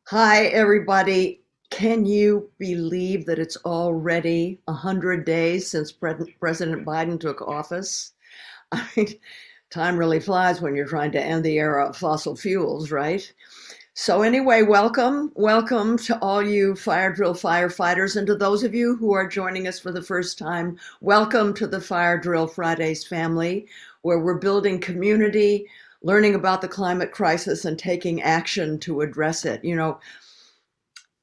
Hi, everybody. Can you believe that it's already 100 days since President Biden took office? I mean, time really flies when you're trying to end the era of fossil fuels, right? So, anyway, welcome. Welcome to all you fire drill firefighters, and to those of you who are joining us for the first time, welcome to the Fire Drill Fridays family, where we're building community, learning about the climate crisis, and taking action to address it.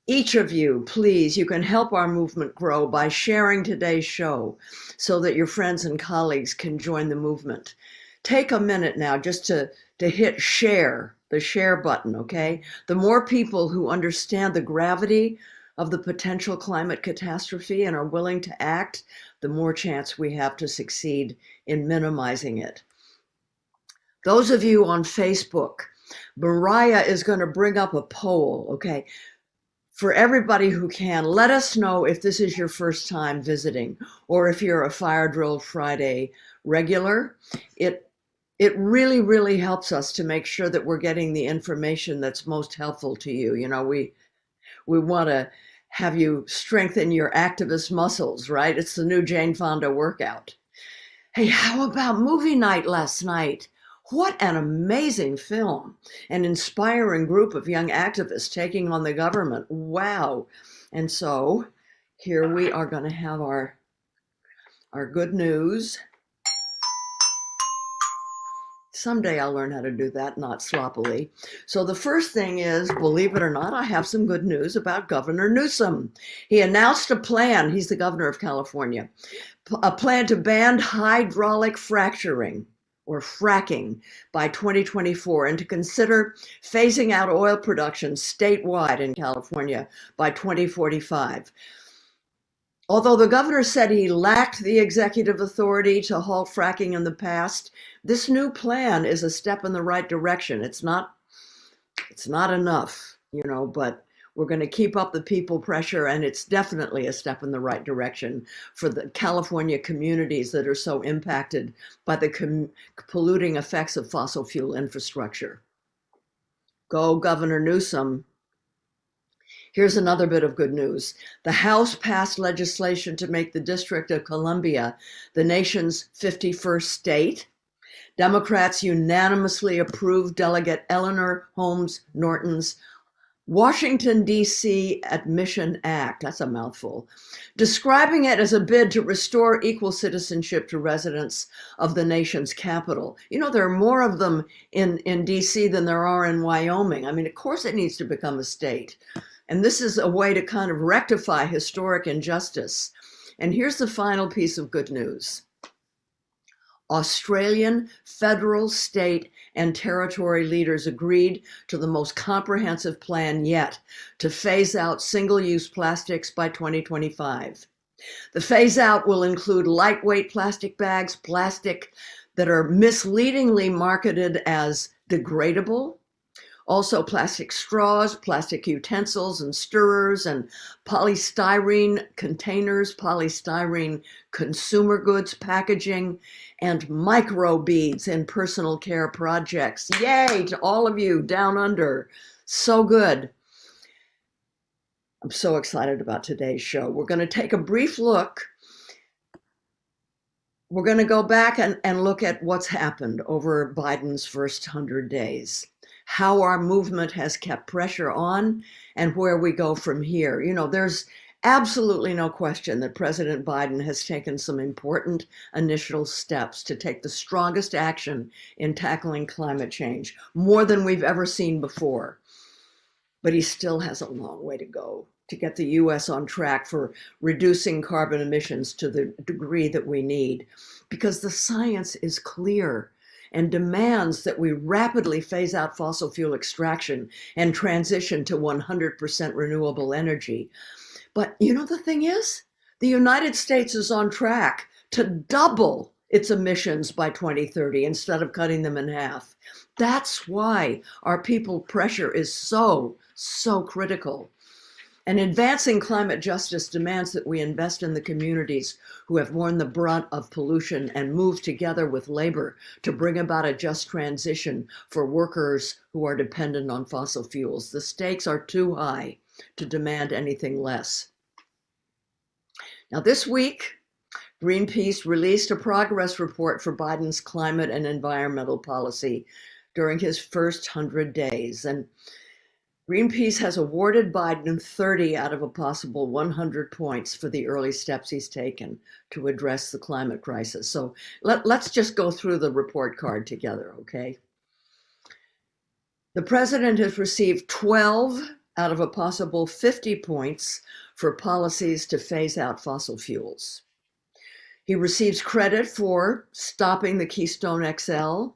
Each of you, please, you can help our movement grow by sharing today's show so that your friends and colleagues can join the movement. Take a minute now just to hit share, the share button, okay? The more people who understand the gravity of the potential climate catastrophe and are willing to act, the more chance we have to succeed in minimizing it. Those of you on Facebook, Mariah is going to bring up a poll, okay? For everybody who can, let us know if this is your first time visiting or if you're a Fire Drill Friday regular. It it really, really helps us to make sure that we're getting the information that's most helpful to you. We want to have you strengthen your activist muscles, right? It's the new Jane Fonda workout. Hey, how about movie night last night? What an amazing film. An inspiring group of young activists taking on the government. Wow. And so here we are going to have our good news. Someday I'll learn how to do that, not sloppily. So the first thing is, believe it or not, I have some good news about Governor Newsom. He announced a plan, he's the governor of California, a plan to ban hydraulic fracturing or fracking by 2024 and to consider phasing out oil production statewide in California by 2045. Although the governor said he lacked the executive authority to halt fracking in the past, this new plan is a step in the right direction. It's not enough, but we're going to keep up the people pressure, and it's definitely a step in the right direction for the California communities that are so impacted by the polluting effects of fossil fuel infrastructure. Go, Governor Newsom. Here's another bit of good news. The House passed legislation to make the District of Columbia the nation's 51st state. Democrats unanimously approved Delegate Eleanor Holmes Norton's Washington, D.C. Admission Act, that's a mouthful, describing it as a bid to restore equal citizenship to residents of the nation's capital. There are more of them in D.C. than there are in Wyoming. I mean, of course it needs to become a state. And this is a way to kind of rectify historic injustice. And here's the final piece of good news. Australian federal, state, and territory leaders agreed to the most comprehensive plan yet to phase out single-use plastics by 2025. The phase out will include lightweight plastic bags, plastic that are misleadingly marketed as degradable, also plastic straws, plastic utensils and stirrers, and polystyrene containers, polystyrene consumer goods packaging, and micro beads in personal care projects. Yay to all of you down under. So good. I'm so excited about today's show. We're going to take a brief look. We're going to go back and look at what's happened over Biden's first 100 days. How our movement has kept pressure on, and where we go from here. There's absolutely no question that President Biden has taken some important initial steps to take the strongest action in tackling climate change, more than we've ever seen before. But he still has a long way to go to get the U.S. on track for reducing carbon emissions to the degree that we need, because the science is clear and demands that we rapidly phase out fossil fuel extraction and transition to 100% renewable energy. But the thing is, the United States is on track to double its emissions by 2030 instead of cutting them in half. That's why our people pressure is so, so critical. And advancing climate justice demands that we invest in the communities who have borne the brunt of pollution and move together with labor to bring about a just transition for workers who are dependent on fossil fuels. The stakes are too high to demand anything less. Now, this week, Greenpeace released a progress report for Biden's climate and environmental policy during his first 100 days. And Greenpeace has awarded Biden 30 out of a possible 100 points for the early steps he's taken to address the climate crisis. So let's just go through the report card together, okay? The president has received 12 out of a possible 50 points for policies to phase out fossil fuels. He receives credit for stopping the Keystone XL,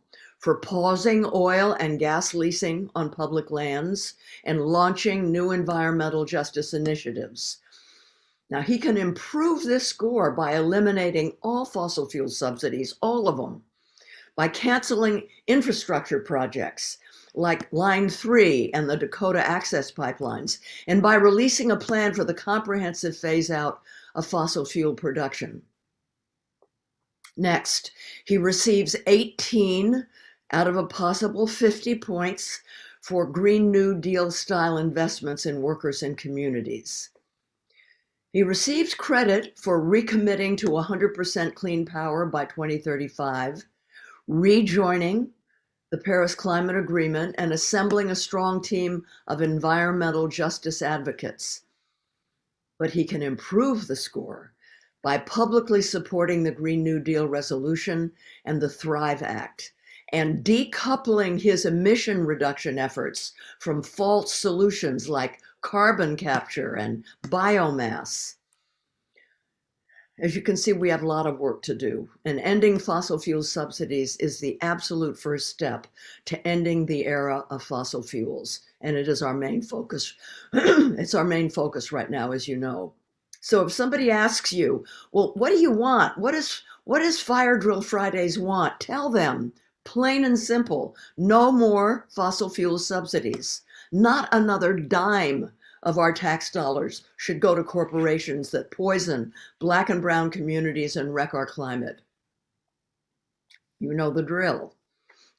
for pausing oil and gas leasing on public lands, and launching new environmental justice initiatives. Now, he can improve this score by eliminating all fossil fuel subsidies, all of them, by canceling infrastructure projects like Line 3 and the Dakota Access Pipelines, and by releasing a plan for the comprehensive phase out of fossil fuel production. Next, he receives 18 out of a possible 50 points for Green New Deal style investments in workers and communities. He receives credit for recommitting to 100% clean power by 2035, rejoining the Paris Climate Agreement, and assembling a strong team of environmental justice advocates. But he can improve the score by publicly supporting the Green New Deal resolution and the Thrive Act, and decoupling his emission reduction efforts from false solutions like carbon capture and biomass. As you can see, we have a lot of work to do, and ending fossil fuel subsidies is the absolute first step to ending the era of fossil fuels, and it is our main focus. It's our main focus right now, as you know. So if somebody asks you, well, what do you want? What does Fire Drill Fridays want? Tell them, plain and simple, no more fossil fuel subsidies. Not another dime of our tax dollars should go to corporations that poison Black and brown communities and wreck our climate. You know the drill.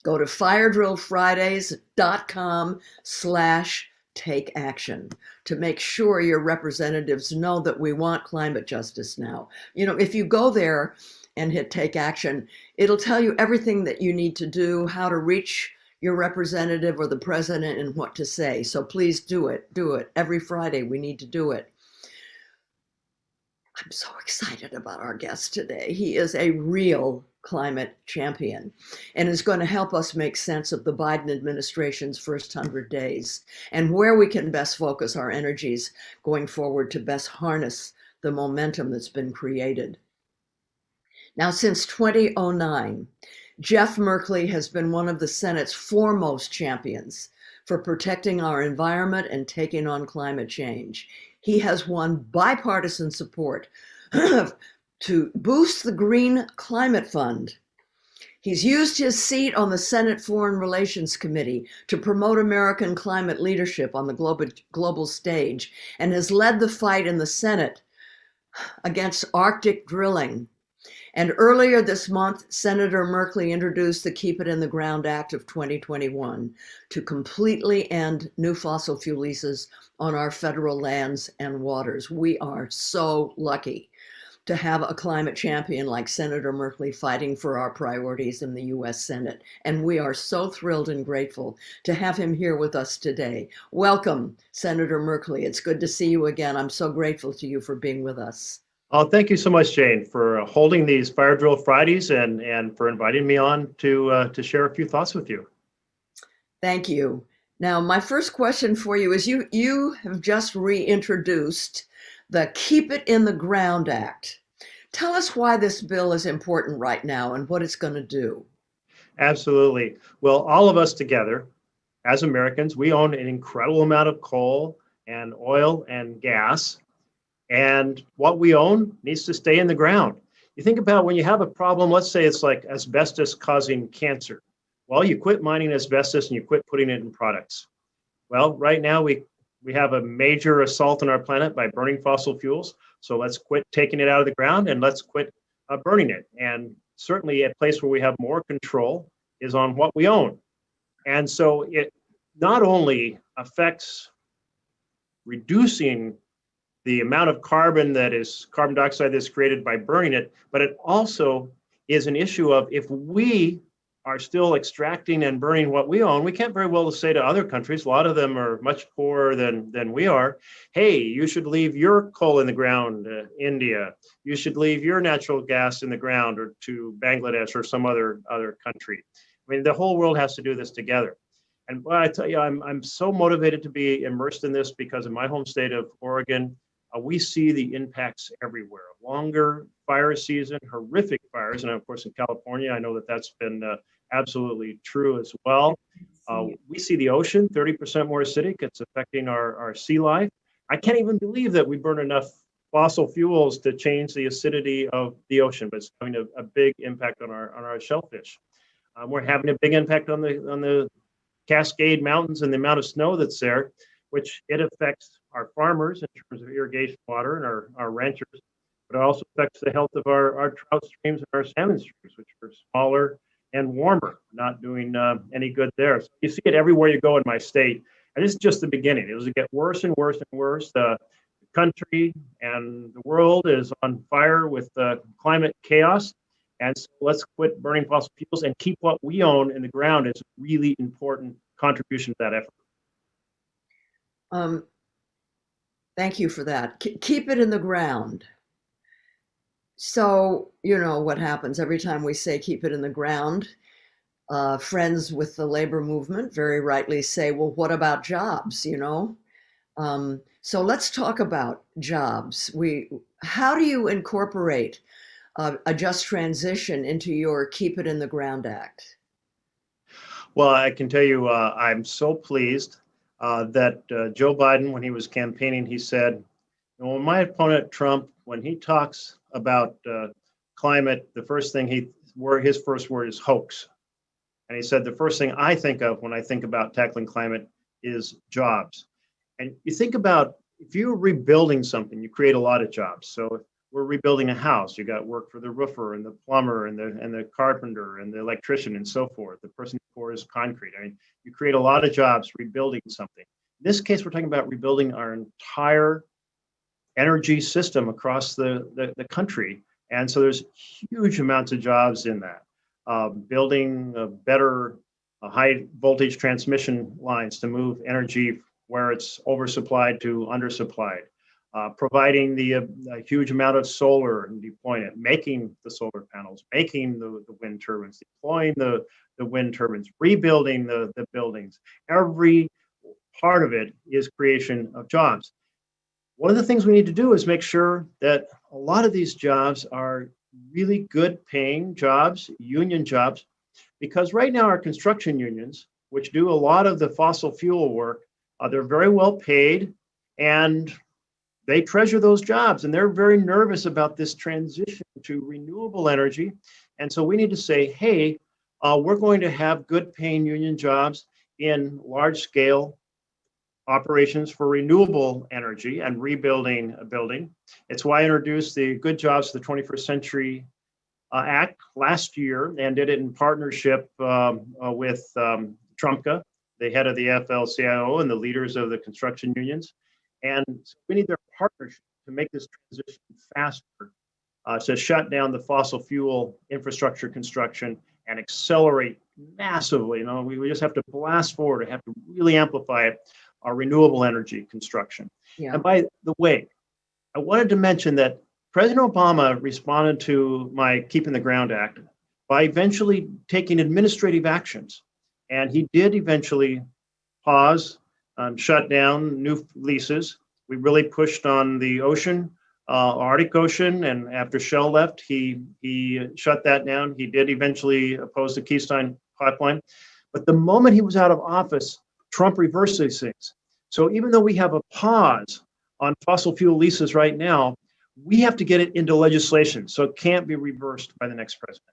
Go to firedrillfridays.com/take action to make sure your representatives know that we want climate justice now. You know, if you go there and hit take action, it'll tell you everything that you need to do, how to reach your representative or the president, and what to say. So please do it. Every Friday we need to do it. I'm so excited about our guest today. He is a real climate champion and is going to help us make sense of the Biden administration's first 100 days and where we can best focus our energies going forward to best harness the momentum that's been created. Now, since 2009, Jeff Merkley has been one of the Senate's foremost champions for protecting our environment and taking on climate change. He has won bipartisan support to boost the Green Climate Fund. He's used his seat on the Senate Foreign Relations Committee to promote American climate leadership on the global stage, and has led the fight in the Senate against Arctic drilling. And earlier this month, Senator Merkley introduced the Keep It in the Ground Act of 2021 to completely end new fossil fuel leases on our federal lands and waters. We are so lucky to have a climate champion like Senator Merkley fighting for our priorities in the U.S. Senate. And we are so thrilled and grateful to have him here with us today. Welcome, Senator Merkley. It's good to see you again. I'm so grateful to you for being with us. Oh, thank you so much, Jane, for holding these Fire Drill Fridays and for inviting me on to share a few thoughts with you. Thank you. Now, my first question for you is you have just reintroduced the Keep It in the Ground Act. Tell us why this bill is important right now and what it's going to do. Absolutely. Well, all of us together, as Americans, we own an incredible amount of coal and oil and gas. And what we own needs to stay in the ground. You think about when you have a problem, let's say it's like asbestos causing cancer. Well, you quit mining asbestos and you quit putting it in products. Well, right now we we have a major assault on our planet by burning fossil fuels. So let's quit taking it out of the ground and let's quit burning it. And certainly a place where we have more control is on what we own. And so it not only affects reducing the amount of carbon dioxide that's created by burning it, but it also is an issue of if we are still extracting and burning what we own, we can't very well say to other countries, a lot of them are much poorer than we are, hey, you should leave your coal in the ground, India, you should leave your natural gas in the ground, or to Bangladesh or some other country. I mean, the whole world has to do this together. And I tell you, I'm so motivated to be immersed in this because in my home state of Oregon, we see the impacts everywhere. Longer fire season, horrific fires, and of course in California, I know that that's been absolutely true as well. We see the ocean 30% more acidic. It's affecting our sea life. I can't even believe that we burn enough fossil fuels to change the acidity of the ocean, but it's having a big impact on our shellfish. We're having a big impact on the Cascade Mountains and the amount of snow that's there, which it affects our farmers in terms of irrigation water and our ranchers, but it also affects the health of our trout streams and our salmon streams, which are smaller and warmer, not doing any good there. So you see it everywhere you go in my state. And this is just the beginning. It will get worse and worse and worse. The country and the world is on fire with climate chaos. And so let's quit burning fossil fuels and keep what we own in the ground is a really important contribution to that effort. Thank you for that. Keep it in the ground. So, you know what happens every time we say keep it in the ground. Friends with the labor movement very rightly say, well, what about jobs, you know? So let's talk about jobs. How do you incorporate a just transition into your Keep It in the Ground Act? Well, I can tell you, I'm so pleased that Joe Biden, when he was campaigning, he said, well, my opponent Trump, when he talks about climate, the first thing his first word is hoax. And he said, the first thing I think of when I think about tackling climate is jobs. And you think about, if you're rebuilding something, you create a lot of jobs. So if we're rebuilding a house, you got work for the roofer and the plumber and the carpenter and the electrician and so forth, the person who pours concrete. I mean, you create a lot of jobs rebuilding something. In this case, we're talking about rebuilding our entire energy system across the country. And so there's huge amounts of jobs in that. Building better high voltage transmission lines to move energy where it's oversupplied to undersupplied. Providing the huge amount of solar and deploying it, making the solar panels, making the wind turbines, deploying the wind turbines, rebuilding the buildings. Every part of it is creation of jobs. One of the things we need to do is make sure that a lot of these jobs are really good paying jobs, union jobs, because right now our construction unions, which do a lot of the fossil fuel work, they're very well paid and they treasure those jobs and they're very nervous about this transition to renewable energy. And so we need to say, hey, we're going to have good paying union jobs in large scale operations for renewable energy and rebuilding a building. It's why I introduced the Good Jobs for the 21st Century Act last year and did it in partnership with Trumka, the head of the AFL-CIO and the leaders of the construction unions. And so we need their partnership to make this transition faster, to shut down the fossil fuel infrastructure construction and accelerate massively. You know, we just have to blast forward and have to really amplify it, our renewable energy construction. Yeah. And by the way, I wanted to mention that President Obama responded to my Keeping the Ground Act by eventually taking administrative actions. And he did eventually pause, shut down new leases. We really pushed on the ocean, Arctic Ocean, and after Shell left, he shut that down. He did eventually oppose the Keystone Pipeline. But the moment he was out of office, Trump reversed these things. So even though we have a pause on fossil fuel leases right now, we have to get it into legislation. So it can't be reversed by the next president.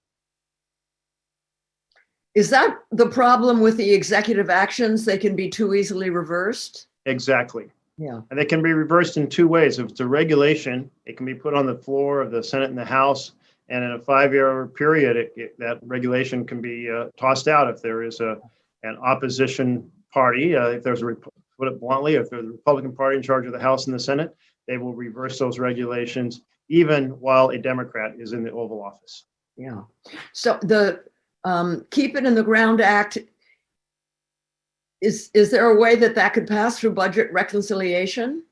Is that the problem with the executive actions? They can be too easily reversed? Exactly. Yeah. And they can be reversed in two ways. If it's a regulation, it can be put on the floor of the Senate and the House, and in a 5-year period, that regulation can be tossed out if there is an opposition party. If there's put it bluntly, if there's a Republican Party in charge of the House and the Senate, they will reverse those regulations even while a Democrat is in the Oval Office. Yeah. So the Keep It in the Ground Act, is there a way that could pass through budget reconciliation?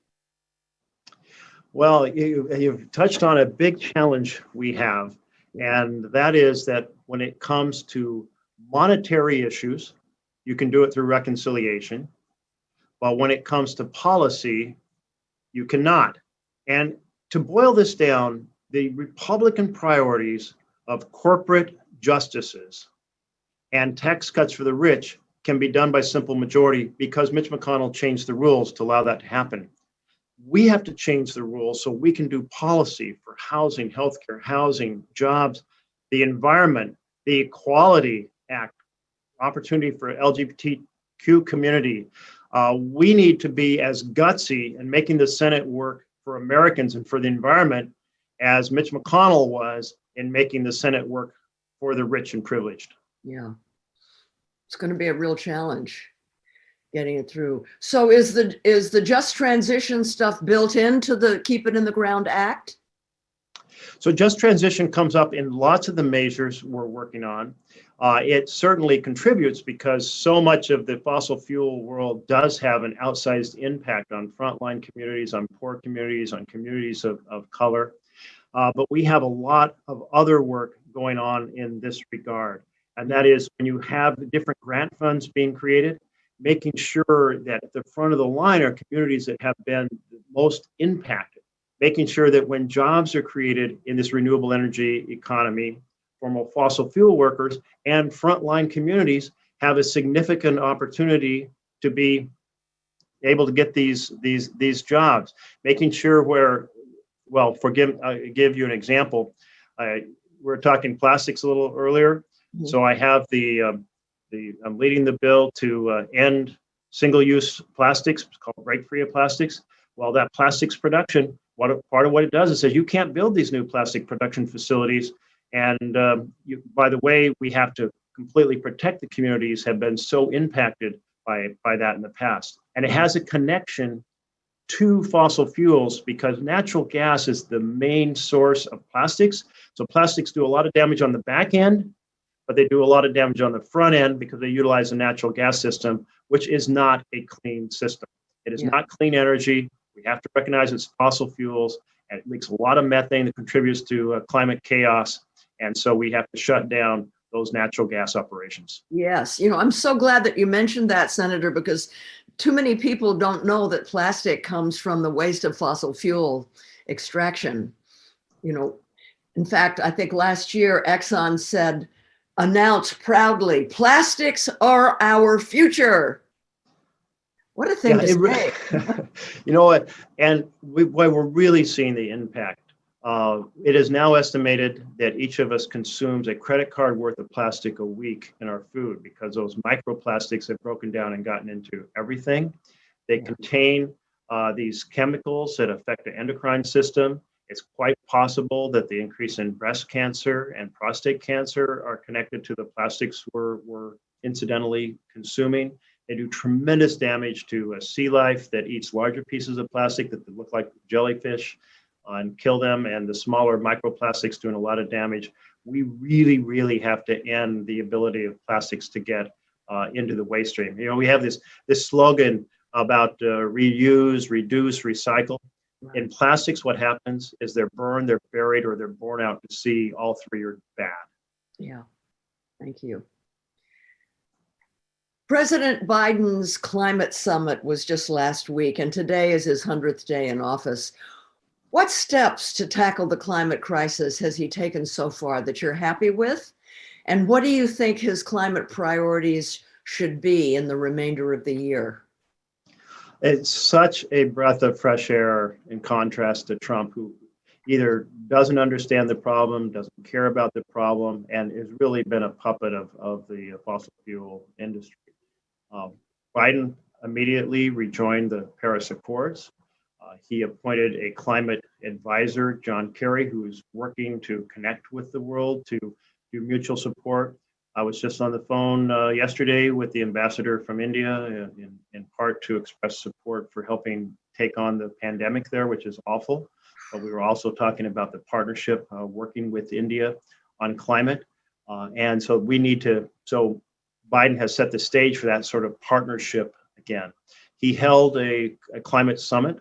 Well, you've touched on a big challenge we have, and that is that when it comes to monetary issues, you can do it through reconciliation. But when it comes to policy, you cannot. And to boil this down, the Republican priorities of corporate justices and tax cuts for the rich can be done by simple majority because Mitch McConnell changed the rules to allow that to happen. We have to change the rules so we can do policy for housing, healthcare, housing, jobs, the environment, the Equality Act, opportunity for LGBTQ community. We need to be as gutsy in making the Senate work for Americans and for the environment as Mitch McConnell was in making the Senate work for the rich and privileged. Yeah. It's going to be a real challenge getting it through. So is the just transition stuff built into the Keep It in the Ground Act? So just transition comes up in lots of the measures we're working on. It certainly contributes because so much of the fossil fuel world does have an outsized impact on frontline communities, on poor communities, on communities of color. But we have a lot of other work going on in this regard. And that is when you have the different grant funds being created, making sure that at the front of the line are communities that have been the most impacted, making sure that when jobs are created in this renewable energy economy, former fossil fuel workers and frontline communities have a significant opportunity to be able to get these jobs, making sure where, well, give you an example. We were talking plastics a little earlier. Mm-hmm. So I have I'm leading the bill to end single-use plastics. It's called Break Free of Plastics. Well, that plastics production, part of what it does is says you can't build these new plastic production facilities. And by the way, we have to completely protect the communities have been so impacted by that in the past. And it has a connection to fossil fuels because natural gas is the main source of plastics. So plastics do a lot of damage on the back end, but they do a lot of damage on the front end because they utilize a natural gas system, which is not a clean system. It is not clean energy. We have to recognize it's fossil fuels, and it leaks a lot of methane that contributes to climate chaos. And so we have to shut down those natural gas operations. Yes. I'm so glad that you mentioned that, Senator, because too many people don't know that plastic comes from the waste of fossil fuel extraction. In fact, I think last year Exxon said, announce proudly, plastics are our future. What a thing to say. You know what? And we're really seeing the impact. It is now estimated that each of us consumes a credit card worth of plastic a week in our food because those microplastics have broken down and gotten into everything. They contain these chemicals that affect the endocrine system. It's quite possible that the increase in breast cancer and prostate cancer are connected to the plastics we're incidentally consuming. They do tremendous damage to sea life that eats larger pieces of plastic that look like jellyfish and kill them, and the smaller microplastics doing a lot of damage. We really, really have to end the ability of plastics to get into the waste stream. We have this slogan about reuse, reduce, recycle. In plastics, what happens is they're burned, they're buried, or they're borne out to sea. All three are bad. Yeah, thank you. President Biden's climate summit was just last week, and today is his 100th day in office. What steps to tackle the climate crisis has he taken so far that you're happy with? And what do you think his climate priorities should be in the remainder of the year? It's such a breath of fresh air in contrast to Trump, who either doesn't understand the problem, doesn't care about the problem, and has really been a puppet of the fossil fuel industry. Biden immediately rejoined the Paris Accords. He appointed a climate advisor, John Kerry, who is working to connect with the world to do mutual support. I was just on the phone yesterday with the ambassador from India, in part to express support for helping take on the pandemic there, which is awful. But we were also talking about the partnership working with India on climate. And so we need to, so Biden has set the stage for that sort of partnership again. He held a climate summit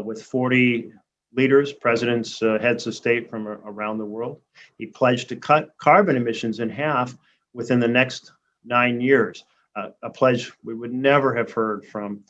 with 40 leaders, presidents, heads of state from around the world. He pledged to cut carbon emissions in half within the next 9 years, a pledge we would never have heard from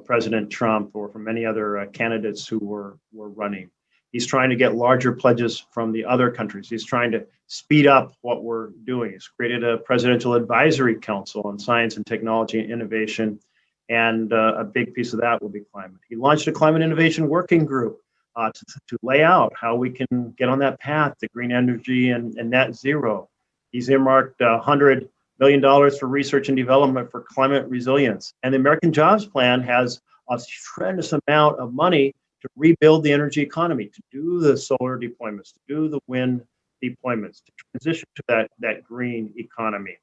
President Trump or from any other candidates who were running. He's trying to get larger pledges from the other countries. He's trying to speed up what we're doing. He's created a presidential advisory council on science and technology and innovation. And a big piece of that will be climate. He launched a climate innovation working group to lay out how we can get on that path to green energy and net zero. He's earmarked $100 million for research and development for climate resilience. And the American Jobs Plan has a tremendous amount of money to rebuild the energy economy, to do the solar deployments, to do the wind deployments, to transition to that green economy.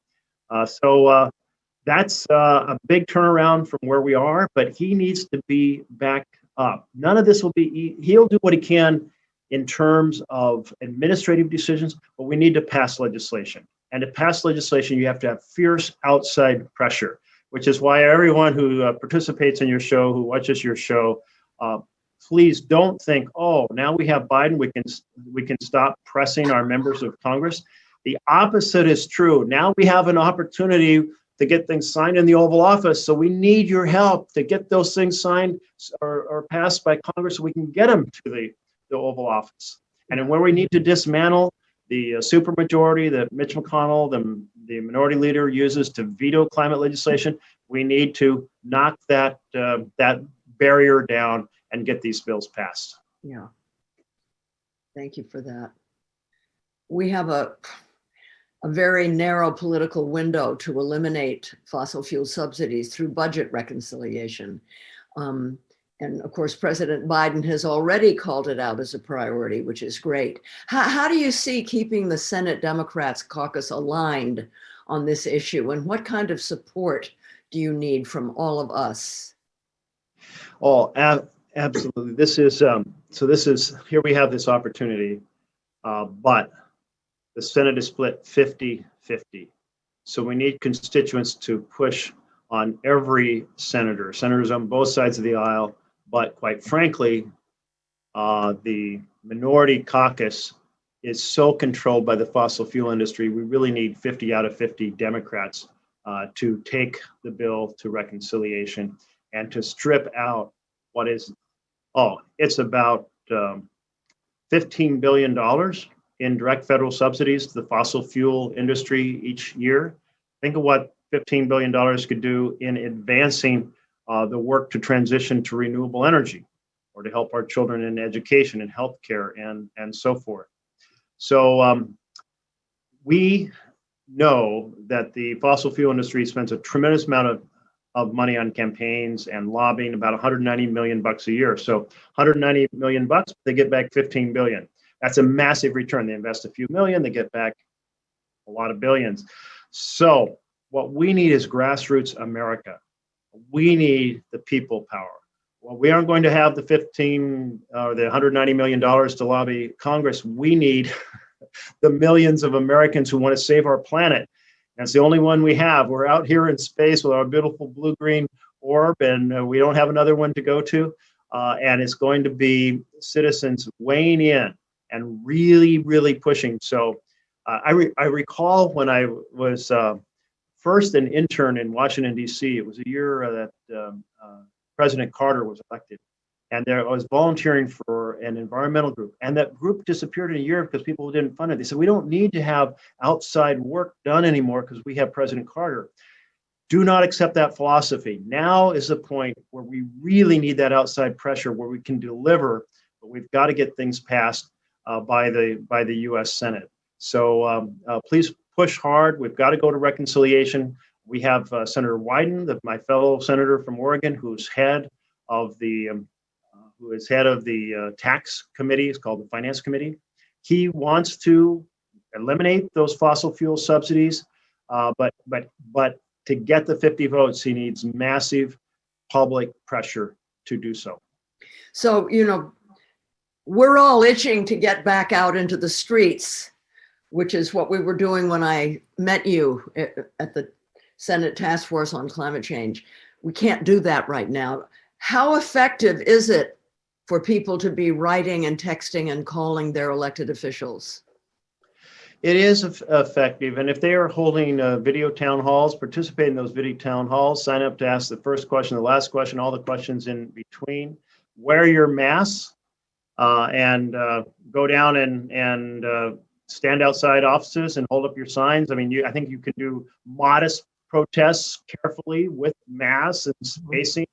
So that's a big turnaround from where we are, but he needs to be back up. None of this will be, he'll do what he can in terms of administrative decisions, but we need to pass legislation. And to pass legislation, you have to have fierce outside pressure, which is why everyone who participates in your show, who watches your show, please don't think, oh, now we have Biden, we can stop pressing our members of Congress. The opposite is true. Now we have an opportunity to get things signed in the Oval Office. So we need your help to get those things signed or passed by Congress so we can get them to the Oval Office. And where we need to dismantle the supermajority that Mitch McConnell, the minority leader, uses to veto climate legislation, we need to knock that barrier down and get these bills passed. Yeah. Thank you for that. We have a very narrow political window to eliminate fossil fuel subsidies through budget reconciliation. And of course, President Biden has already called it out as a priority, which is great. How do you see keeping the Senate Democrats caucus aligned on this issue? And what kind of support do you need from all of us? Oh, absolutely. This is, here we have this opportunity, but the Senate is split 50-50. So we need constituents to push on every senator, senators on both sides of the aisle. But quite frankly, the minority caucus is so controlled by the fossil fuel industry, we really need 50 out of 50 Democrats to take the bill to reconciliation and to strip out what is, it's about $15 billion in direct federal subsidies to the fossil fuel industry each year. Think of what $15 billion could do in advancing the work to transition to renewable energy, or to help our children in education and healthcare and so forth. So we know that the fossil fuel industry spends a tremendous amount of money on campaigns and lobbying, about 190 million bucks a year. So 190 million bucks, they get back 15 billion. That's a massive return. They invest a few million, they get back a lot of billions. So what we need is grassroots America. We need the people power. Well, we aren't going to have the 15 or the $190 million to lobby Congress. We need the millions of Americans who want to save our planet. That's the only one we have. We're out here in space with our beautiful blue-green orb, and we don't have another one to go to. And it's going to be citizens weighing in and really, really pushing. So I recall when I was first an intern in Washington, D.C. It was a year that President Carter was elected. And I was volunteering for an environmental group. And that group disappeared in a year because people didn't fund it. They said, we don't need to have outside work done anymore because we have President Carter. Do not accept that philosophy. Now is the point where we really need that outside pressure where we can deliver, but we've got to get things passed by the U.S. Senate. So please push hard. We've got to go to reconciliation. We have Senator Wyden, my fellow senator from Oregon, who's head of the tax committee. It's called the Finance Committee. He wants to eliminate those fossil fuel subsidies, but to get the 50 votes, he needs massive public pressure to do so. So, we're all itching to get back out into the streets, which is what we were doing when I met you at the Senate Task Force on Climate Change. We can't do that right now. How effective is it for people to be writing and texting and calling their elected officials? It is effective. And if they are holding video town halls, participate in those video town halls, sign up to ask the first question, the last question, all the questions in between, wear your masks, and go down and stand outside offices and hold up your signs. I mean, I think you can do modest protests carefully with masks and spacing.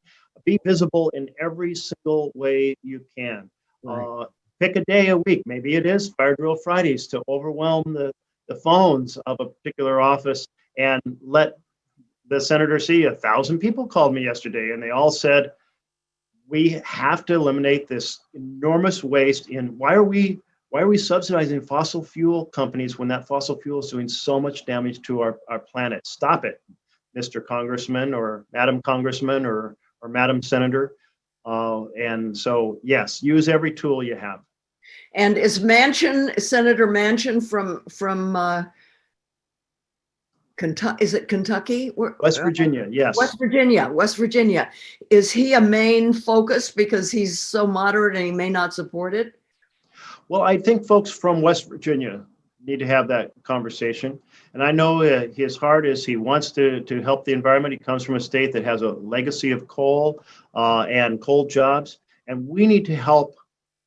Be visible in every single way you can. Right. Pick a day a week. Maybe it is Fire Drill Fridays to overwhelm the phones of a particular office and let the senator see 1,000 people called me yesterday and they all said, we have to eliminate this enormous waste in why are we subsidizing fossil fuel companies when that fossil fuel is doing so much damage to our planet? Stop it, Mr. Congressman or Madam Congressman or Madam Senator. And so, yes, use every tool you have. And is Senator Manchin from Kentucky? Is it Kentucky? West Virginia, yes. West Virginia. Is he a main focus because he's so moderate and he may not support it? Well, I think folks from West Virginia need to have that conversation. And I know his heart is he wants to help the environment. He comes from a state that has a legacy of coal and coal jobs. And we need to help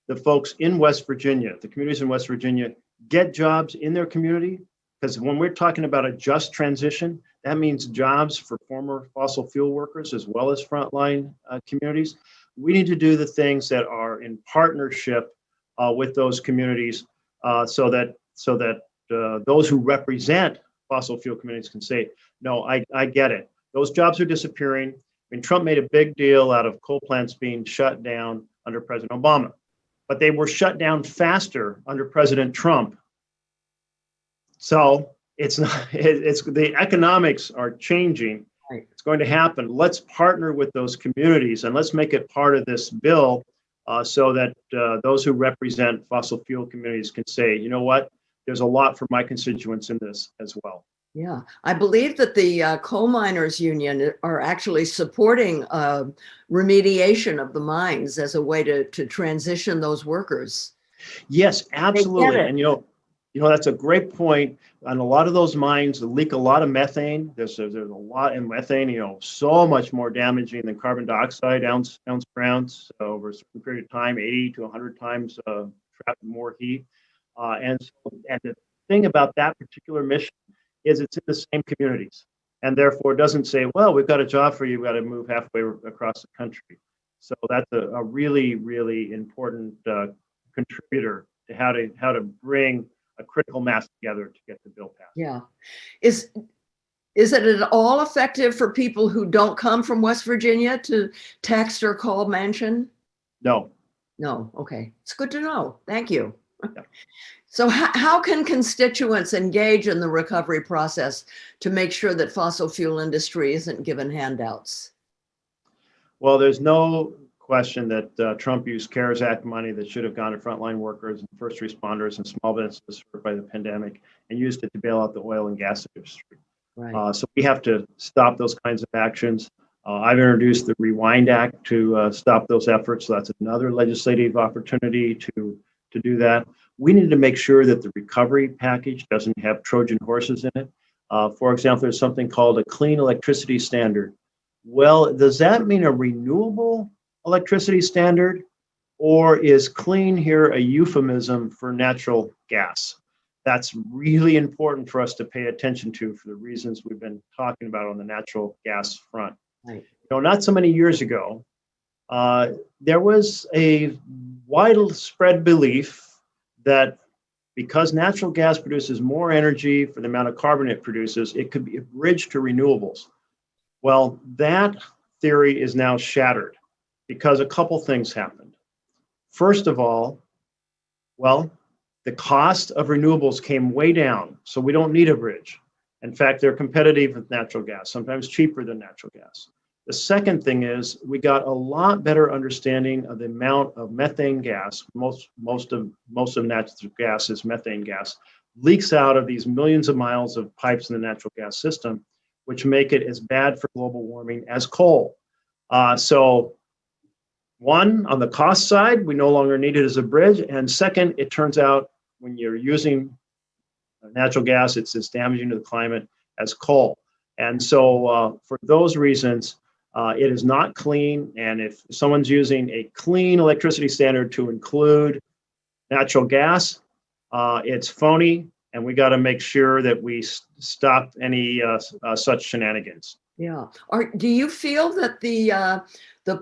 the folks in West Virginia, the communities in West Virginia, get jobs in their community. Because when we're talking about a just transition, that means jobs for former fossil fuel workers as well as frontline communities. We need to do the things that are in partnership with those communities so that those who represent fossil fuel communities can say, no, I get it. Those jobs are disappearing. I mean, Trump made a big deal out of coal plants being shut down under President Obama, but they were shut down faster under President Trump. So it's the economics are changing. Right. It's going to happen. Let's partner with those communities and let's make it part of this bill so that those who represent fossil fuel communities can say, you know what, there's a lot for my constituents in this as well. Yeah, I believe that the coal miners union are actually supporting remediation of the mines as a way to transition those workers. Yes, absolutely. And you know that's a great point. On a lot of those mines leak a lot of methane. There's a lot in methane. So much more damaging than carbon dioxide ounce per ounce over a certain period of time, 80 to 100 times trap more heat. And the thing about that particular mission is it's in the same communities, and therefore it doesn't say, well, we've got a job for you, we've got to move halfway across the country. So that's a really, really important contributor to how to bring a critical mass together to get the bill passed. Yeah. Is it at all effective for people who don't come from West Virginia to text or call Manchin? No. No. Okay. It's good to know. Thank you. Yeah. So how can constituents engage in the recovery process to make sure that fossil fuel industry isn't given handouts? Well, there's no question that Trump used CARES Act money that should have gone to frontline workers and first responders and small businesses hurt by the pandemic and used it to bail out the oil and gas industry. Right. So we have to stop those kinds of actions. I've introduced the Rewind Act to stop those efforts. So that's another legislative opportunity to do that. We need to make sure that the recovery package doesn't have Trojan horses in it. For example, there's something called a clean electricity standard. Well, does that mean a renewable electricity standard, or is clean here a euphemism for natural gas? That's really important for us to pay attention to for the reasons we've been talking about on the natural gas front. Right. Not so many years ago, there was a widespread belief that because natural gas produces more energy for the amount of carbon it produces, it could be a bridge to renewables. Well, that theory is now shattered because a couple things happened. First of all, well, the cost of renewables came way down, so we don't need a bridge. In fact, they're competitive with natural gas, sometimes cheaper than natural gas. The second thing is we got a lot better understanding of the amount of methane gas. Most of natural gas is methane gas, leaks out of these millions of miles of pipes in the natural gas system, which make it as bad for global warming as coal. So one, on the cost side, we no longer need it as a bridge. And second, it turns out when you're using natural gas, it's as damaging to the climate as coal. And so for those reasons, it is not clean. And if someone's using a clean electricity standard to include natural gas, it's phony. And we got to make sure that we stop any such shenanigans. Yeah. Do you feel that the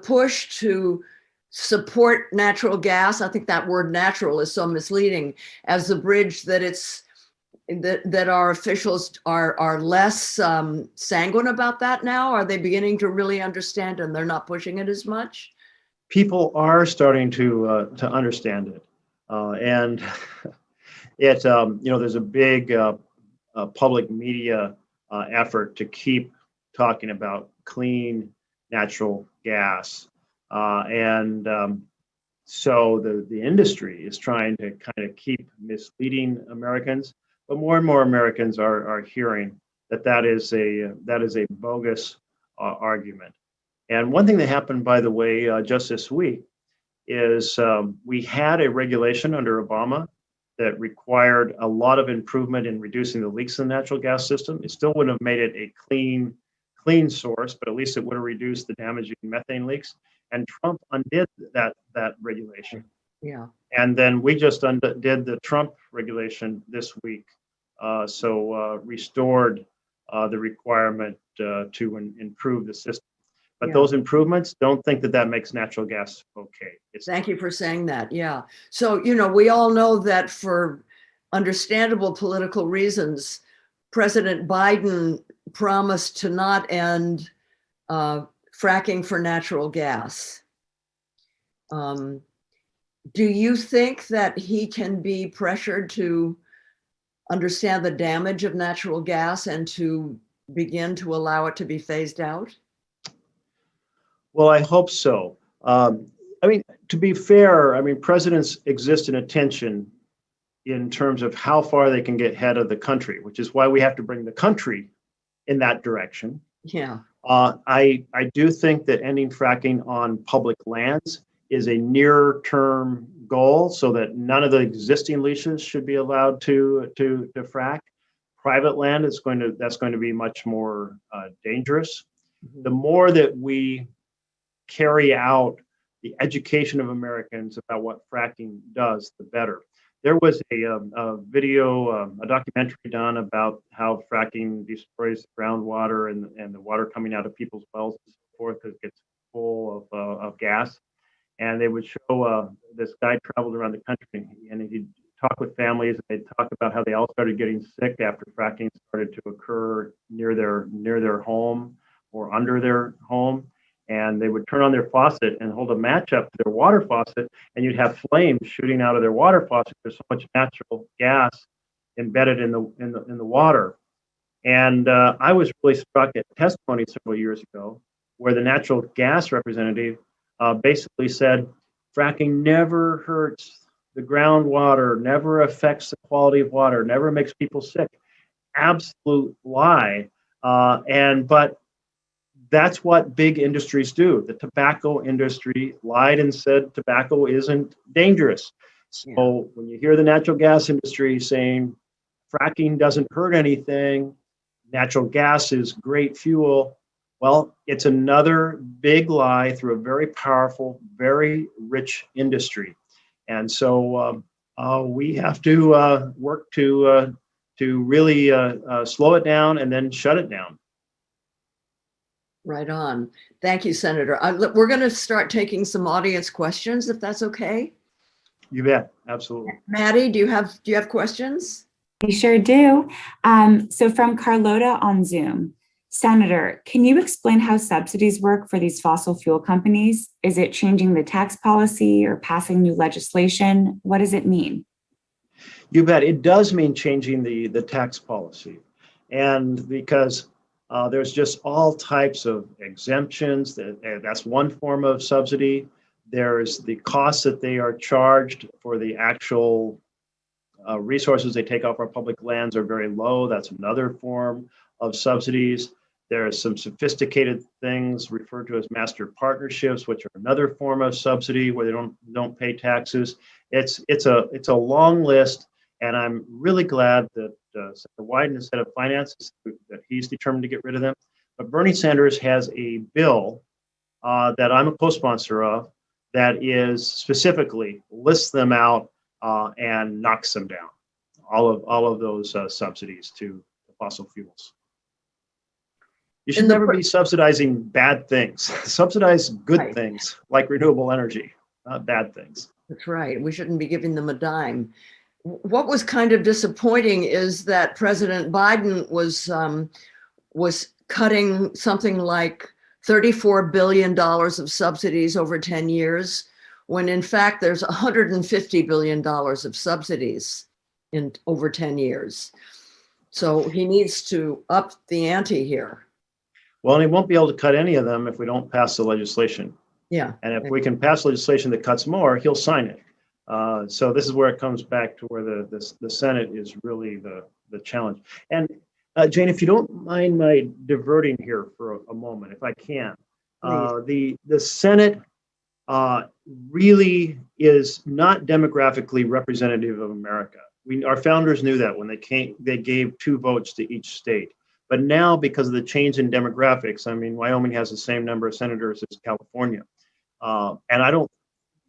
push to support natural gas, I think that word natural is so misleading, as the bridge, that our officials are less sanguine about that now? Are they beginning to really understand and they're not pushing it as much? People are starting to understand it. And it, there's a big public media effort to keep talking about clean natural gas. So the industry is trying to kind of keep misleading Americans, but more and more Americans are hearing that is a bogus argument. And one thing that happened, by the way, just this week is we had a regulation under Obama that required a lot of improvement in reducing the leaks in the natural gas system. It still wouldn't have made it a clean source, but at least it would have reduced the damaging methane leaks. And Trump undid that regulation. Yeah. And then we just undid the Trump regulation this week. So restored the requirement to improve the system. But those improvements, don't think that makes natural gas okay. Thank you for saying that. Yeah. So, we all know that for understandable political reasons, President Biden promised to not end fracking for natural gas. Do you think that he can be pressured to understand the damage of natural gas and to begin to allow it to be phased out? Well, I hope so. To be fair, presidents exist in a tension in terms of how far they can get ahead of the country, which is why we have to bring the country in that direction. Yeah. I do think that ending fracking on public lands is a near-term goal, so that none of the existing leases should be allowed to frack. Private land that's going to be much more dangerous. Mm-hmm. The more that we carry out the education of Americans about what fracking does, the better. There was a video, a documentary done about how fracking destroys the groundwater and the water coming out of people's wells and so forth, because it gets full of gas. And they would show this guy traveled around the country, and he'd talk with families, and they'd talk about how they all started getting sick after fracking started to occur near their home or under their home. And they would turn on their faucet and hold a match up to their water faucet, and you'd have flames shooting out of their water faucet. There's so much natural gas embedded in the water. And I was really struck at testimony several years ago where the natural gas representative basically said, fracking never hurts the groundwater, never affects the quality of water, never makes people sick. Absolute lie. But that's what big industries do. The tobacco industry lied and said tobacco isn't dangerous. So when you hear the natural gas industry saying fracking doesn't hurt anything, natural gas is great fuel, well, it's another big lie through a very powerful, very rich industry. And so we have to work to really slow it down and then shut it down. Right on. Thank you, Senator. We're going to start taking some audience questions, if that's okay. You bet. Absolutely. Maddie, do you have questions? We sure do. So from Carlota on Zoom, Senator, can you explain how subsidies work for these fossil fuel companies? Is it changing the tax policy or passing new legislation? What does it mean? You bet. It does mean changing the tax policy. And because there's just all types of exemptions, that's one form of subsidy. There's the costs that they are charged for the actual resources they take off our public lands are very low. That's another form of subsidies. There are some sophisticated things referred to as master partnerships, which are another form of subsidy where they don't pay taxes. It's a long list, and I'm really glad that Senator Wyden is head of finance, that he's determined to get rid of them. But Bernie Sanders has a bill that I'm a co-sponsor of that is specifically lists them out and knocks them down. All of those subsidies to fossil fuels. You should never be subsidizing bad things. Subsidize good things like renewable energy, not bad things. That's right. We shouldn't be giving them a dime. What was kind of disappointing is that President Biden was cutting something like $34 billion of subsidies over 10 years, when in fact there's $150 billion of subsidies in over 10 years. So he needs to up the ante here. Well, and he won't be able to cut any of them if we don't pass the legislation. Yeah. And if we can pass legislation that cuts more, he'll sign it. So this is where it comes back to where the Senate is really the challenge. And Jane, if you don't mind my diverting here for a moment, if I can, the Senate really is not demographically representative of America. Our founders knew that when they gave 2 votes to each state. But now, because of the change in demographics, I mean, Wyoming has the same number of senators as California. And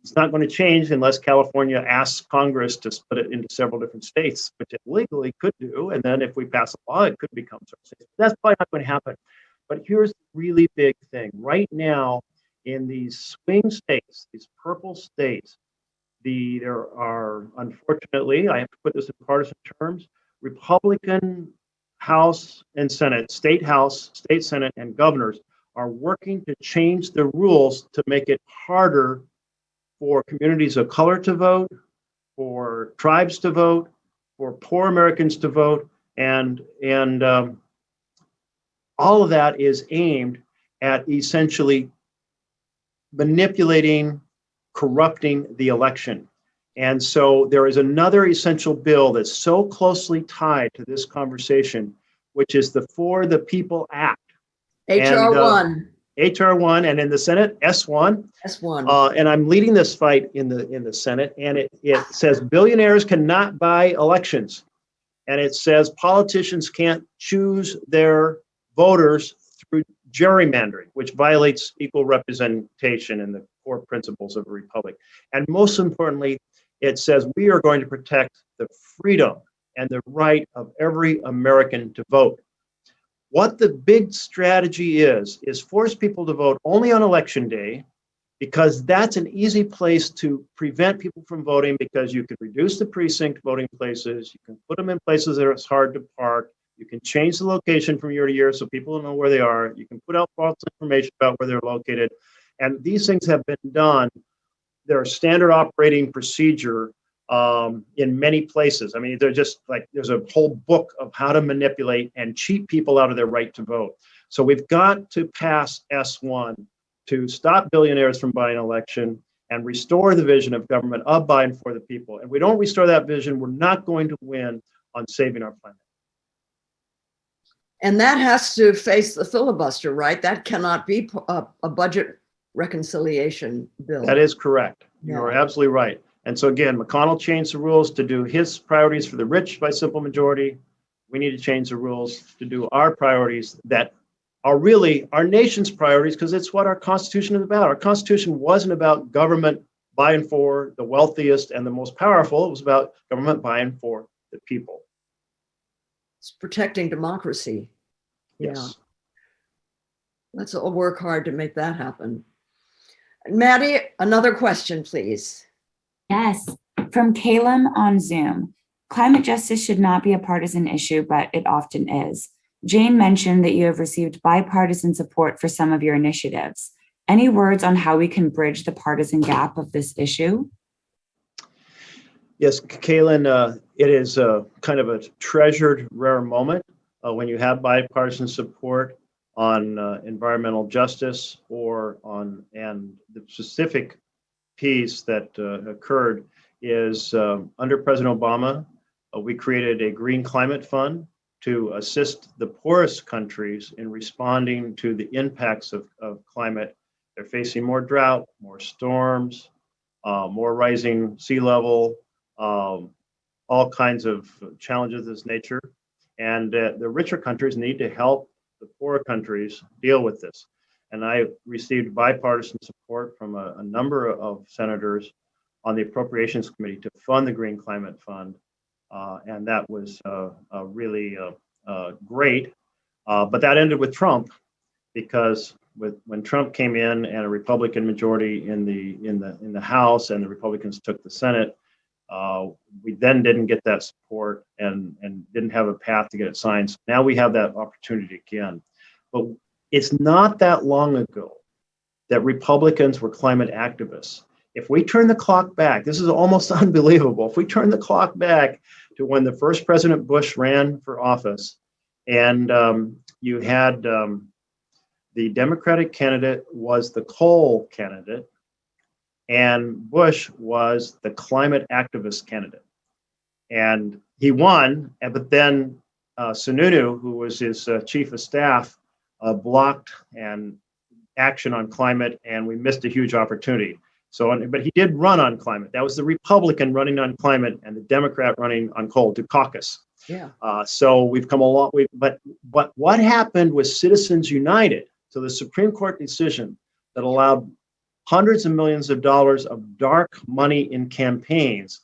it's not going to change unless California asks Congress to split it into several different states, which it legally could do. And then if we pass a law, it could become certain states. That's probably not going to happen. But here's the really big thing. Right now, in these swing states, these purple states, there are, unfortunately, I have to put this in partisan terms, Republican House and Senate, state House, state Senate, and governors are working to change the rules to make it harder for communities of color to vote, for tribes to vote, for poor Americans to vote, and all of that is aimed at essentially manipulating, corrupting the election. And so there is another essential bill that's so closely tied to this conversation, which is the For the People Act. HR 1. HR 1, and in the Senate, S1. S1. And I'm leading this fight in the Senate, and it says billionaires cannot buy elections. And it says politicians can't choose their voters through gerrymandering, which violates equal representation and the core principles of a republic. And most importantly, it says we are going to protect the freedom and the right of every American to vote. What the big strategy is force people to vote only on election day, because that's an easy place to prevent people from voting, because you can reduce the precinct voting places, you can put them in places that it's hard to park, you can change the location from year to year so people don't know where they are, you can put out false information about where they're located. And these things have been done. They're a standard operating procedure in many places. I mean, they're just like, there's a whole book of how to manipulate and cheat people out of their right to vote. So we've got to pass S1 to stop billionaires from buying election and restore the vision of government of by and for the people. And we don't restore that vision, we're not going to win on saving our planet. And that has to face the filibuster, right? That cannot be a budget reconciliation bill. That is correct. Yeah. You're absolutely right. And so again, McConnell changed the rules to do his priorities for the rich by simple majority. We need to change the rules to do our priorities that are really our nation's priorities, because it's what our Constitution is about. Our Constitution wasn't about government by and for the wealthiest and the most powerful. It was about government by and for the people. It's protecting democracy. Yes. Yeah. Let's all work hard to make that happen. Maddie, another question, please. Yes. From Calum on Zoom, climate justice should not be a partisan issue, but it often is. Jane mentioned that you have received bipartisan support for some of your initiatives. Any words on how we can bridge the partisan gap of this issue? Yes, Kaylin, it is kind of a treasured, rare moment when you have bipartisan support on environmental justice and the specific piece that occurred is under President Obama, we created a green climate fund to assist the poorest countries in responding to the impacts of climate. They're facing more drought, more storms, more rising sea level, all kinds of challenges of this nature. And the richer countries need to help the poorer countries deal with this. And I received bipartisan support from a number of senators on the Appropriations Committee to fund the Green Climate Fund. And that was really great. But that ended with Trump, because when Trump came in and a Republican majority in the House and the Republicans took the Senate, we then didn't get that support and didn't have a path to get it signed. So now we have that opportunity again. But it's not that long ago that Republicans were climate activists. If we turn the clock back, this is almost unbelievable. If we turn the clock back to when the first President Bush ran for office, and you had the Democratic candidate was the coal candidate, and Bush was the climate activist candidate. And he won, but then Sununu, who was his chief of staff, blocked and action on climate, and we missed a huge opportunity. So, but he did run on climate. That was the Republican running on climate and the Democrat running on coal to caucus. Yeah. So we've come a long way. But what happened was Citizens United. So the Supreme Court decision that allowed hundreds of millions of dollars of dark money in campaigns,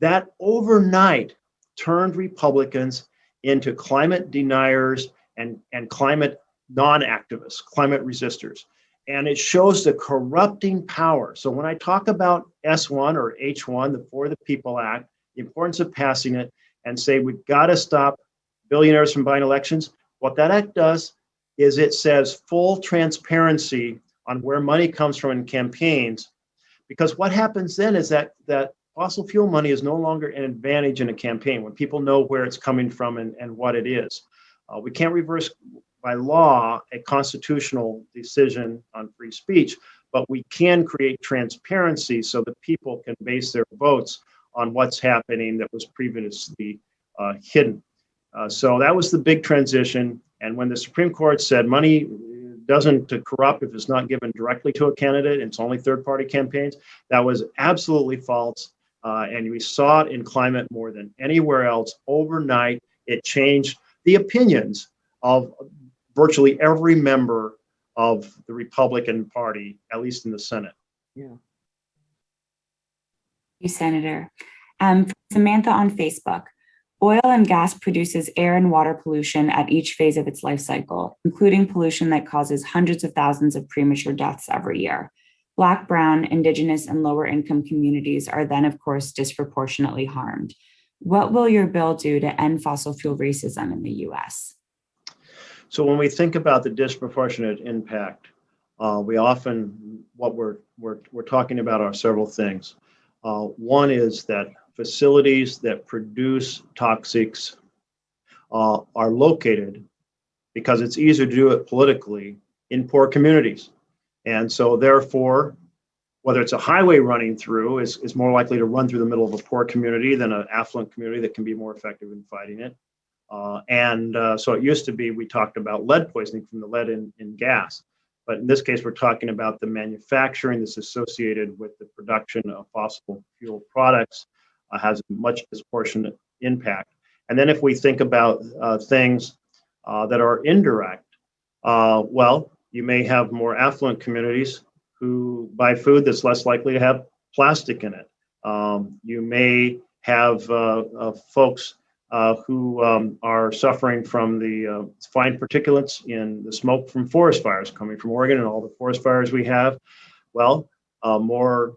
that overnight turned Republicans into climate deniers and climate non-activists, climate resistors. And it shows the corrupting power. So when I talk about S1 or H1, the For the People Act, the importance of passing it and say we've got to stop billionaires from buying elections, what that act does is it says full transparency on where money comes from in campaigns. Because what happens then is that fossil fuel money is no longer an advantage in a campaign when people know where it's coming from and what it is. We can't reverse by law a constitutional decision on free speech, but we can create transparency so that people can base their votes on what's happening that was previously hidden. So that was the big transition. And when the Supreme Court said money doesn't corrupt if it's not given directly to a candidate, it's only third-party campaigns, that was absolutely false. And we saw it in climate more than anywhere else. Overnight, it changed the opinions of virtually every member of the Republican Party, at least in the Senate. Yeah. Thank you, Senator. Samantha on Facebook. Oil and gas produces air and water pollution at each phase of its life cycle, including pollution that causes hundreds of thousands of premature deaths every year. Black, Brown, Indigenous, and lower income communities are then, of course, disproportionately harmed. What will your bill do to end fossil fuel racism in the US? So when we think about the disproportionate impact, we often, what we're talking about are several things. One is that facilities that produce toxics are located, because it's easier to do it politically, in poor communities. And so therefore, whether it's a highway running through is more likely to run through the middle of a poor community than an affluent community that can be more effective in fighting it. So it used to be, we talked about lead poisoning from the lead in gas. But in this case, we're talking about the manufacturing that's associated with the production of fossil fuel products has a much disproportionate impact. And then if we think about things that are indirect, well, you may have more affluent communities who buy food that's less likely to have plastic in it. You may have folks who are suffering from the fine particulates in the smoke from forest fires coming from Oregon and all the forest fires we have. Well, more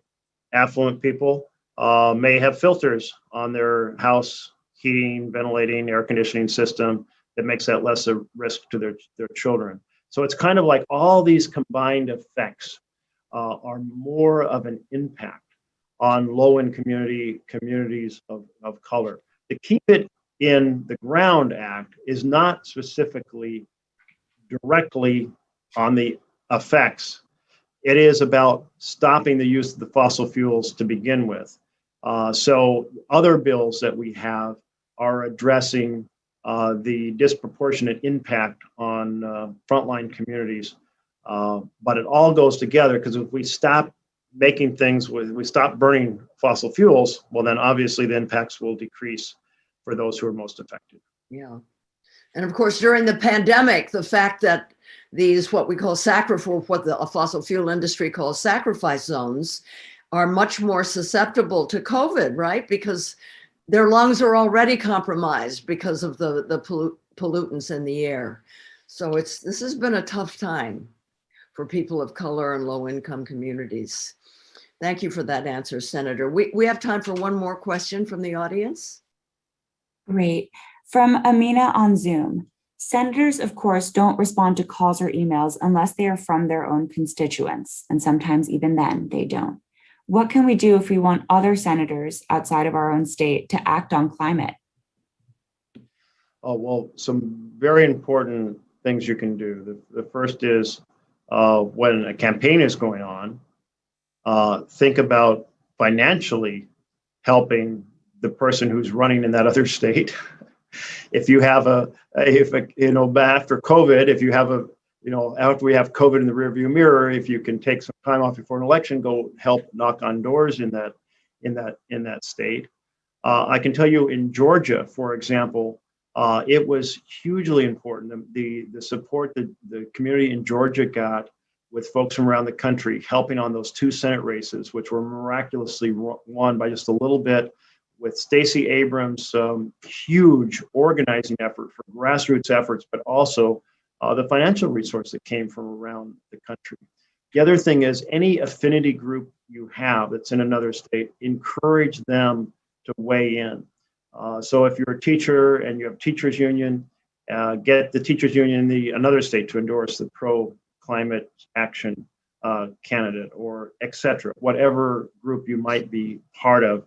affluent people may have filters on their house heating, ventilating, air conditioning system that makes that less a risk to their children. So it's kind of like all these combined effects are more of an impact on low-income communities of color. To keep it in the Ground Act is not specifically directly on the effects. It is about stopping the use of the fossil fuels to begin with. So other bills that we have are addressing the disproportionate impact on frontline communities. But it all goes together, because if we stop making things, we stop burning fossil fuels, well, then obviously the impacts will decrease for those who are most affected. Yeah. And of course, during the pandemic, the fact that these, what we call what the fossil fuel industry calls sacrifice zones, are much more susceptible to COVID, right? Because their lungs are already compromised because of the pollutants in the air. So this has been a tough time for people of color and low-income communities. Thank you for that answer, Senator. We have time for one more question from the audience. Great. From Amina on Zoom. Senators, of course, don't respond to calls or emails unless they are from their own constituents, and sometimes even then they don't. What can we do if we want other senators outside of our own state to act on climate? Oh, well, some very important things you can do. The first is when a campaign is going on, think about financially helping the person who's running in that other state. If you have after COVID, if you have after we have COVID in the rearview mirror, if you can take some time off before an election, go help knock on doors in that state. I can tell you in Georgia, for example, it was hugely important. The support that the community in Georgia got with folks from around the country helping on those 2 Senate races, which were miraculously won by just a little bit, with Stacey Abrams' huge organizing effort for grassroots efforts, but also the financial resource that came from around the country. The other thing is, any affinity group you have that's in another state, encourage them to weigh in. So if you're a teacher and you have teachers union, get the teachers union in another state to endorse the pro-climate action candidate, or et cetera, whatever group you might be part of.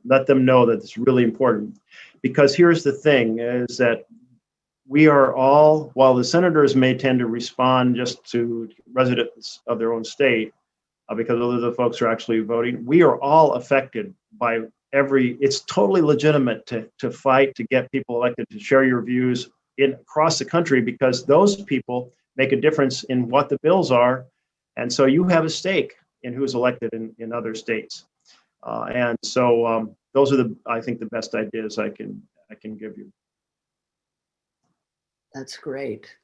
Let them know that it's really important, because here's the thing is that we are all, while the senators may tend to respond just to residents of their own state, because those are the folks who are actually voting, we are all affected by it's totally legitimate to fight to get people elected, to share your views across the country, because those people make a difference in what the bills are. And so you have a stake in who's elected in other states. And so those are I think the best ideas I can give you. That's great.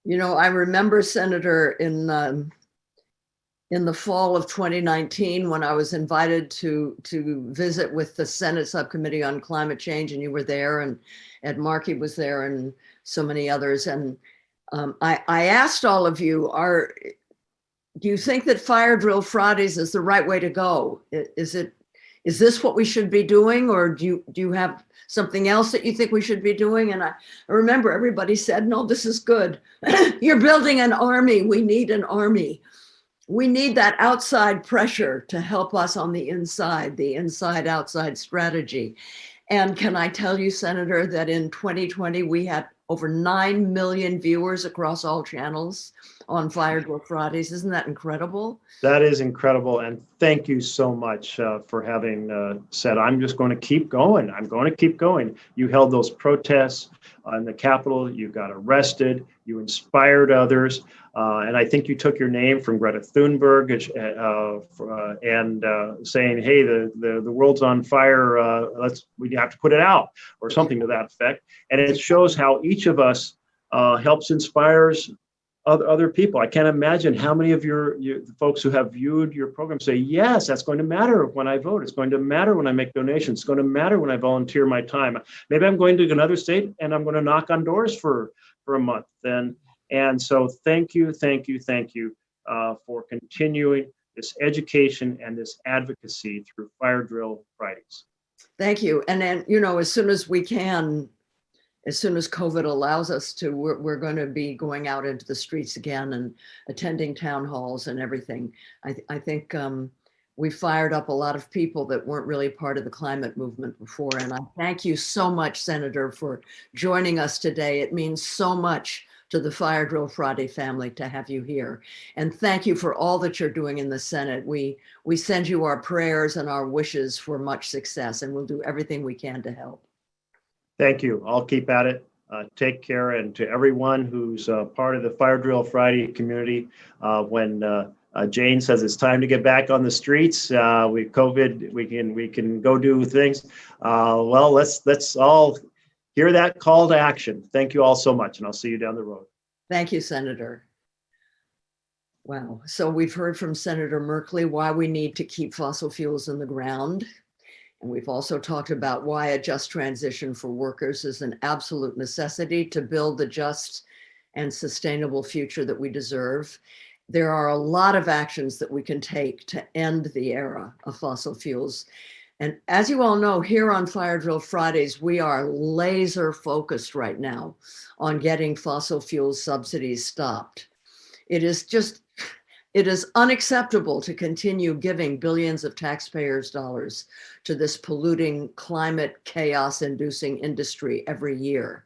I remember, Senator, in the fall of 2019, when I was invited to visit with the Senate Subcommittee on Climate Change, and you were there, and Ed Markey was there, and so many others. And I asked all of you, do you think that fire drill Fridays is the right way to go? Is this what we should be doing, or do you have something else that you think we should be doing? And I remember everybody said, no, this is good. You're building an army. We need an army. We need that outside pressure to help us on the inside-outside strategy. And can I tell you, Senator, that in 2020, we had over 9 million viewers across all channels on Fire Drill Fridays. Isn't that incredible? That is incredible. And thank you so much for having said, I'm just going to keep going. I'm going to keep going. You held those protests in the Capitol. You got arrested. You inspired others. And I think you took your name from Greta Thunberg and saying, hey, the world's on fire. We have to put it out, or something to that effect. And it shows how each of us inspires other people. I can't imagine how many of your folks who have viewed your program say, yes, that's going to matter when I vote. It's going to matter when I make donations. It's going to matter when I volunteer my time. Maybe I'm going to another state and I'm going to knock on doors for a month. And so thank you for continuing this education and this advocacy through Fire Drill Fridays. Thank you. And then, you know, as soon as we can, as soon as COVID allows us to, we're going to be going out into the streets again and attending town halls and everything. I think we fired up a lot of people that weren't really part of the climate movement before. And I thank you so much, Senator, for joining us today. It means so much to the Fire Drill Friday family to have you here. And thank you for all that you're doing in the Senate. We send you our prayers and our wishes for much success, and we'll do everything we can to help. Thank you. I'll keep at it. Take care. And to everyone who's part of the Fire Drill Friday community, when Jane says it's time to get back on the streets, COVID, we can go do things. Well, let's all hear that call to action. Thank you all so much, and I'll see you down the road. Thank you, Senator. Wow. So we've heard from Senator Merkley why we need to keep fossil fuels in the ground. And we've also talked about why a just transition for workers is an absolute necessity to build the just and sustainable future that we deserve. There are a lot of actions that we can take to end the era of fossil fuels. And as you all know, here on Fire Drill Fridays, we are laser focused right now on getting fossil fuel subsidies stopped. It is unacceptable to continue giving billions of taxpayers' dollars to this polluting, climate chaos-inducing industry every year.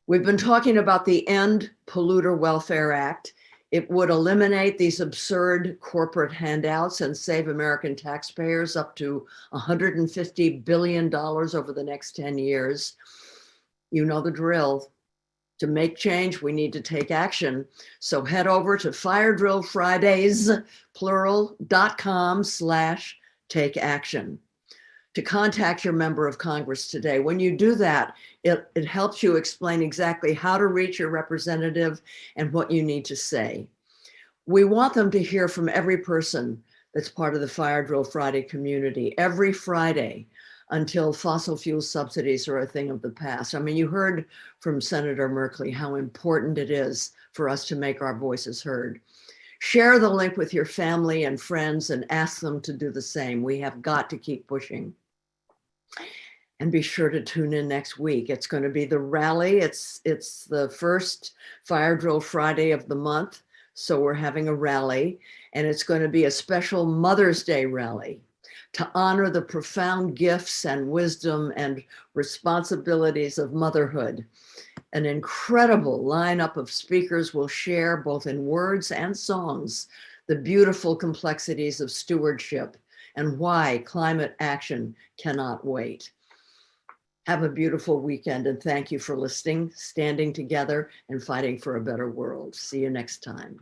We've been talking about the End Polluter Welfare Act. It would eliminate these absurd corporate handouts and save American taxpayers up to $150 billion over the next 10 years. You know the drill. To make change, we need to take action. So head over to firedrillfridays.com/take action to contact your member of Congress today. When you do that, it helps you explain exactly how to reach your representative and what you need to say. We want them to hear from every person that's part of the Fire Drill Friday community every Friday until fossil fuel subsidies are a thing of the past. I mean, you heard from Senator Merkley how important it is for us to make our voices heard. Share the link with your family and friends and ask them to do the same. We have got to keep pushing. And be sure to tune in next week. It's going to be the rally. It's the first Fire Drill Friday of the month. So we're having a rally, and it's going to be a special Mother's Day rally to honor the profound gifts and wisdom and responsibilities of motherhood. An incredible lineup of speakers will share, both in words and songs, the beautiful complexities of stewardship and why climate action cannot wait. Have a beautiful weekend, and thank you for listening, standing together, and fighting for a better world. See you next time.